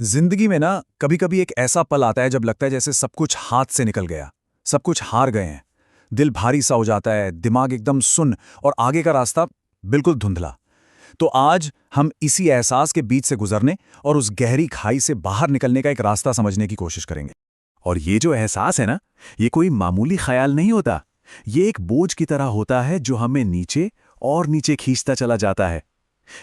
जिंदगी में ना कभी कभी एक ऐसा पल आता है जब लगता है जैसे सब कुछ हाथ से निकल गया, सब कुछ हार गए हैं। दिल भारी सा हो जाता है, दिमाग एकदम सुन्न और आगे का रास्ता बिल्कुल धुंधला। तो आज हम इसी एहसास के बीच से गुजरने और उस गहरी खाई से बाहर निकलने का एक रास्ता समझने की कोशिश करेंगे। और ये जो एहसास है ना, ये कोई मामूली ख्याल नहीं होता। ये एक बोझ की तरह होता है जो हमें नीचे और नीचे खींचता चला जाता है।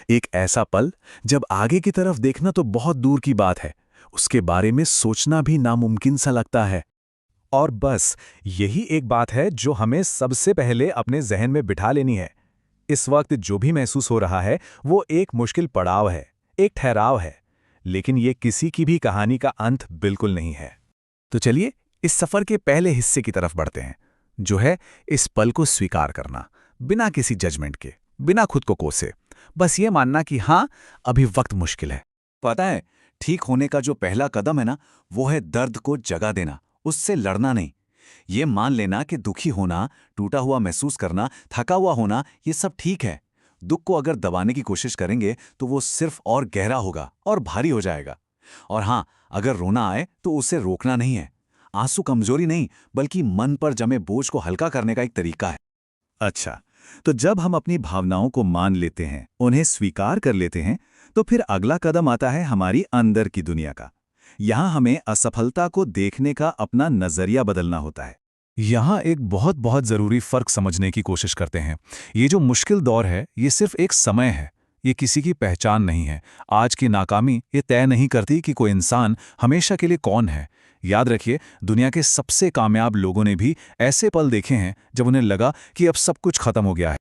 एक ऐसा पल जब आगे की तरफ देखना तो बहुत दूर की बात है, उसके बारे में सोचना भी नामुमकिन सा लगता है। और बस यही एक बात है जो हमें सबसे पहले अपने जहन में बिठा लेनी है। इस वक्त जो भी महसूस हो रहा है वो एक मुश्किल पड़ाव है, एक ठहराव है, लेकिन ये किसी की भी कहानी का अंत बिल्कुल नहीं है। तो चलिए इस सफर के पहले हिस्से की तरफ बढ़ते हैं, जो है इस पल को स्वीकार करना, बिना किसी जजमेंट के, बिना खुद को कोसे। बस ये मानना कि हाँ, अभी वक्त मुश्किल है। पता है, ठीक होने का जो पहला कदम है ना, वो है दर्द को जगह देना, उससे लड़ना नहीं। ये मान लेना कि दुखी होना, टूटा हुआ महसूस करना, थका हुआ होना, ये सब ठीक है। दुख को अगर दबाने की कोशिश करेंगे तो वो सिर्फ और गहरा होगा और भारी हो जाएगा। और हाँ, अगर रोना आए तो उसे रोकना नहीं है। आंसू कमजोरी नहीं, बल्कि मन पर जमे बोझ को हल्का करने का एक तरीका है। अच्छा, तो जब हम अपनी भावनाओं को मान लेते हैं, उन्हें स्वीकार कर लेते हैं, तो फिर अगला कदम आता है हमारी अंदर की दुनिया का। यहाँ हमें असफलता को देखने का अपना नजरिया बदलना होता है। यहाँ एक बहुत बहुत ज़रूरी फ़र्क समझने की कोशिश करते हैं। ये जो मुश्किल दौर है, ये सिर्फ एक समय है, ये किसी की पहचान नहीं है। आज की नाकामी ये तय नहीं करती कि कोई इंसान हमेशा के लिए कौन है। याद रखिए, दुनिया के सबसे कामयाब लोगों ने भी ऐसे पल देखे हैं जब उन्हें लगा कि अब सब कुछ खत्म हो गया है।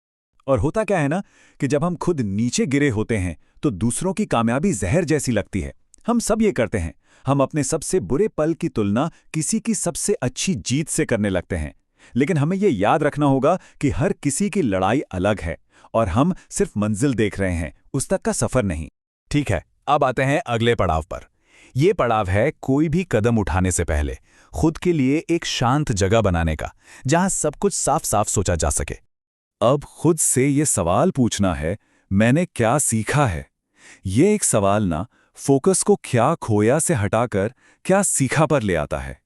और होता क्या है ना, कि जब हम खुद नीचे गिरे होते हैं तो दूसरों की कामयाबी जहर जैसी लगती है। हम सब ये करते हैं, हम अपने सबसे बुरे पल की तुलना किसी की सबसे अच्छी जीत से करने लगते हैं। लेकिन हमें ये याद रखना होगा कि हर किसी की लड़ाई अलग है और हम सिर्फ मंजिल देख रहे हैं, उस तक का सफर नहीं। ठीक है, अब आते हैं अगले पड़ाव पर। ये पड़ाव है कोई भी कदम उठाने से पहले खुद के लिए एक शांत जगह बनाने का, जहां सब कुछ साफ साफ सोचा जा सके। अब खुद से ये सवाल पूछना है, मैंने क्या सीखा है? ये एक सवाल ना फोकस को क्या खोया से हटाकर क्या सीखा पर ले आता है।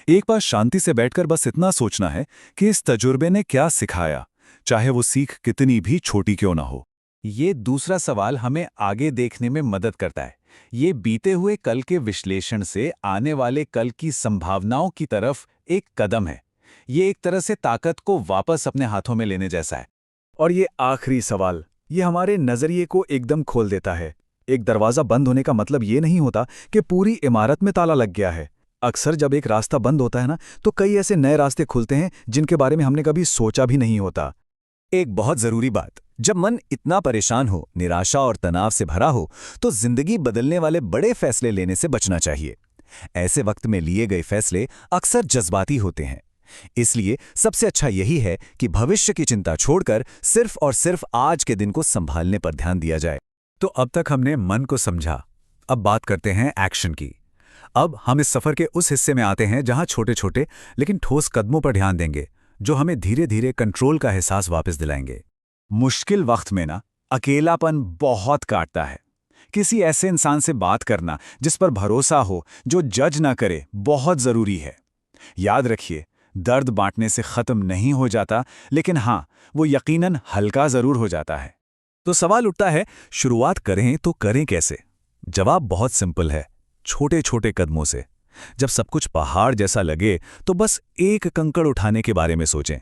एक बार शांति से बैठकर बस इतना सोचना है कि इस तजुर्बे ने क्या सिखाया, चाहे वो सीख कितनी भी छोटी क्यों ना हो। ये दूसरा सवाल हमें आगे देखने में मदद करता है। ये बीते हुए कल के विश्लेषण से आने वाले कल की संभावनाओं की तरफ एक कदम है। ये एक तरह से ताकत को वापस अपने हाथों में लेने जैसा है। और ये आखिरी सवाल, ये हमारे नजरिए को एकदम खोल देता है। एक दरवाज़ा बंद होने का मतलब ये नहीं होता कि पूरी इमारत में ताला लग गया है। अक्सर जब एक रास्ता बंद होता है ना, तो कई ऐसे नए रास्ते खुलते हैं जिनके बारे में हमने कभी सोचा भी नहीं होता। एक बहुत ज़रूरी बात, जब मन इतना परेशान हो, निराशा और तनाव से भरा हो, तो जिंदगी बदलने वाले बड़े फैसले लेने से बचना चाहिए। ऐसे वक्त में लिए गए फैसले अक्सर जज्बाती होते हैं। इसलिए सबसे अच्छा यही है कि भविष्य की चिंता छोड़कर सिर्फ और सिर्फ आज के दिन को संभालने पर ध्यान दिया जाए। तो अब तक हमने मन को समझा, अब बात करते हैं एक्शन की। अब हम इस सफर के उस हिस्से में आते हैं जहां छोटे छोटे लेकिन ठोस कदमों पर ध्यान देंगे, जो हमें धीरे धीरे कंट्रोल का एहसास वापस दिलाएंगे। मुश्किल वक्त में ना अकेलापन बहुत काटता है। किसी ऐसे इंसान से बात करना जिस पर भरोसा हो, जो जज ना करे, बहुत जरूरी है। याद रखिए, दर्द बांटने से खत्म नहीं हो जाता, लेकिन हाँ, वो यकीनन हल्का जरूर हो जाता है। तो सवाल उठता है, शुरुआत करें तो करें कैसे? जवाब बहुत सिंपल है, छोटे छोटे कदमों से। जब सब कुछ पहाड़ जैसा लगे तो बस एक कंकड़ उठाने के बारे में सोचें।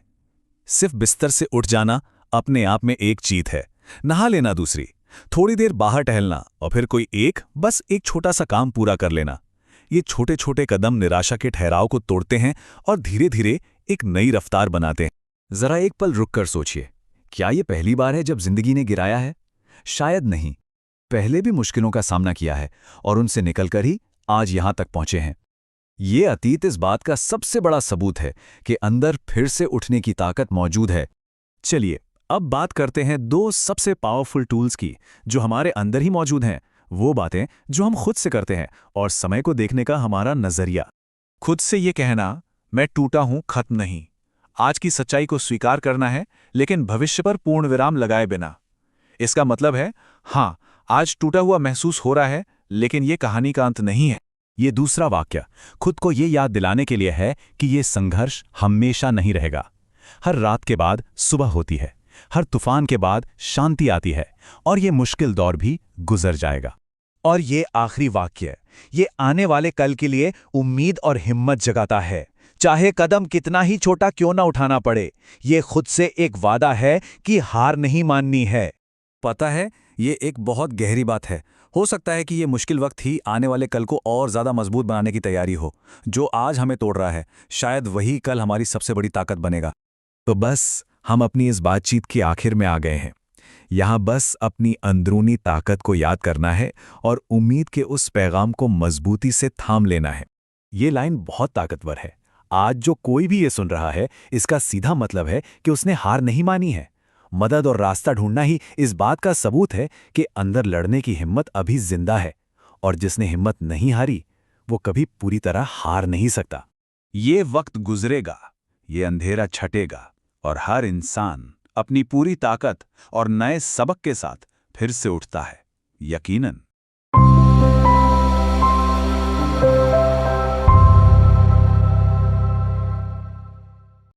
सिर्फ बिस्तर से उठ जाना अपने आप में एक जीत है। नहा लेना दूसरी, थोड़ी देर बाहर टहलना और फिर कोई बस एक छोटा सा काम पूरा कर लेना। ये छोटे छोटे कदम निराशा के ठहराव को तोड़ते हैं और धीरे धीरे एक नई रफ्तार बनाते हैं। जरा एक पल रुक कर सोचिए, क्या ये पहली बार है जब जिंदगी ने गिराया है? शायद नहीं, पहले भी मुश्किलों का सामना किया है और उनसे निकलकर ही आज यहां तक पहुंचे हैं। ये अतीत इस बात का सबसे बड़ा सबूत है कि अंदर फिर से उठने की ताकत मौजूद है। चलिए, अब बात करते हैं दो सबसे पावरफुल टूल्स की, जो हमारे अंदर ही मौजूद हैं। वो बातें जो हम खुद से करते हैं और समय को देखने का हमारा नजरिया। खुद से ये कहना, मैं टूटा हूं, खत्म नहीं। आज की सच्चाई को स्वीकार करना है, लेकिन भविष्य पर पूर्ण विराम लगाए बिना। इसका मतलब है, हाँ, आज टूटा हुआ महसूस हो रहा है, लेकिन ये कहानी का अंत नहीं है। ये दूसरा वाक्य खुद को ये याद दिलाने के लिए है कि ये संघर्ष हमेशा नहीं रहेगा। हर रात के बाद सुबह होती है, हर तूफान के बाद शांति आती है, और ये मुश्किल दौर भी गुजर जाएगा। और ये आखिरी वाक्य, ये आने वाले कल के लिए उम्मीद और हिम्मत जगाता है। चाहे कदम कितना ही छोटा क्यों ना उठाना पड़े, ये खुद से एक वादा है कि हार नहीं माननी है। पता है, ये एक बहुत गहरी बात है। हो सकता है कि ये मुश्किल वक्त ही आने वाले कल को और ज़्यादा मजबूत बनाने की तैयारी हो। जो आज हमें तोड़ रहा है, शायद वही कल हमारी सबसे बड़ी ताकत बनेगा। तो बस हम अपनी इस बातचीत के आखिर में आ गए हैं। यहाँ बस अपनी अंदरूनी ताकत को याद करना है और उम्मीद के उस पैगाम को मजबूती से थाम लेना है। ये लाइन बहुत ताकतवर है। आज जो कोई भी ये सुन रहा है, इसका सीधा मतलब है कि उसने हार नहीं मानी है। मदद और रास्ता ढूंढना ही इस बात का सबूत है कि अंदर लड़ने की हिम्मत अभी जिंदा है, और जिसने हिम्मत नहीं हारी वो कभी पूरी तरह हार नहीं सकता। ये वक्त गुजरेगा, ये अंधेरा छटेगा, और हर इंसान अपनी पूरी ताकत और नए सबक के साथ फिर से उठता है, यकीनन।